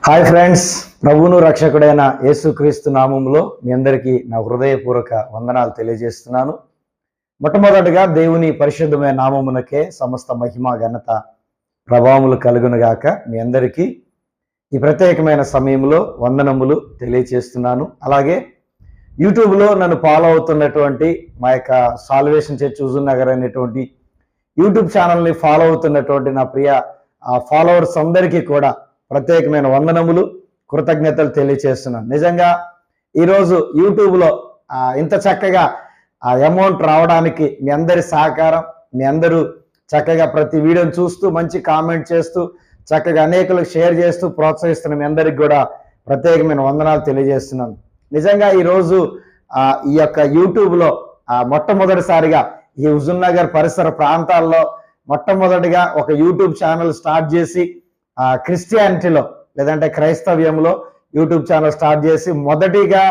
Hi friends, ప్రభువును రక్షకుడైన యేసుక్రీస్తు నామములో మీ అందరికీ నా హృదయపూర్వక వందనాలు తెలియజేస్తున్నాను. మొట్టమొదటిగా దేవుని పరిశుద్ధమైన నామమునకే సమస్త మహిమ ఘనత ప్రభావములు కలుగునుగాక. మీ అందరికీ ఈ ప్రత్యేకమైన సమయంలో వందనములు తెలియజేస్తున్నాను. అలాగే యూట్యూబ్లో నన్ను ఫాలో అవుతున్నటువంటి మా యొక్క సాల్వేషన్ చర్చ్ హుజూర్ నగర్ అనేటువంటి యూట్యూబ్ ఛానల్ని ఫాలో అవుతున్నటువంటి నా ప్రియ ఫాలోవర్స్ అందరికీ కూడా ప్రత్యేకమైన వందనములు, కృతజ్ఞతలు తెలియజేస్తున్నాను. నిజంగా ఈరోజు యూట్యూబ్లో ఇంత చక్కగా అమౌంట్ రావడానికి మీ అందరి సహకారం, మీ అందరూ చక్కగా ప్రతి వీడియోని చూస్తూ మంచి కామెంట్ చేస్తూ చక్కగా అనేకులకు షేర్ చేస్తూ ప్రోత్సహిస్తున్న మీ అందరికి కూడా ప్రత్యేకమైన వందనాలు తెలియజేస్తున్నాను. నిజంగా ఈరోజు ఈ యొక్క యూట్యూబ్లో మొట్టమొదటిసారిగా ఈ హుజూర్ నగర్ పరిసర ప్రాంతాల్లో మొట్టమొదటిగా ఒక యూట్యూబ్ ఛానల్ స్టార్ట్ చేసి క్రిస్టియానిటీలో లేదంటే క్రైస్తవ్యంలో యూట్యూబ్ ఛానల్ స్టార్ట్ చేసి మొదటిగా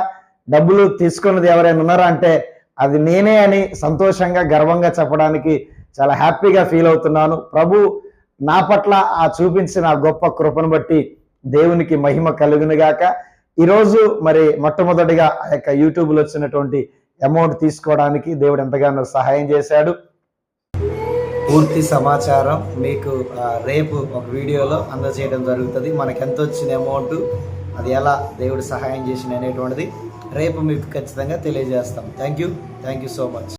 డబ్బులు తీసుకున్నది ఎవరైనా ఉన్నారా అంటే అది నేనే అని సంతోషంగా గర్వంగా చెప్పడానికి చాలా హ్యాపీగా ఫీల్ అవుతున్నాను. ప్రభు నా పట్ల చూపించిన గొప్ప కృపను బట్టి దేవునికి మహిమ కలుగునుగాక. ఈరోజు మరి మొట్టమొదటిగా ఆ యొక్క యూట్యూబ్లో వచ్చినటువంటి అమౌంట్ తీసుకోవడానికి దేవుడు ఎంతగానో సహాయం చేశాడు. పూర్తి సమాచారం మీకు రేపు ఒక వీడియోలో అందజేయడం జరుగుతుంది. మనకి ఎంత వచ్చిన అమౌంట్, అది ఎలా దేవుడు సహాయం చేసిన అనేటువంటిది రేపు మీకు ఖచ్చితంగా తెలియజేస్తాం. Thank you so much.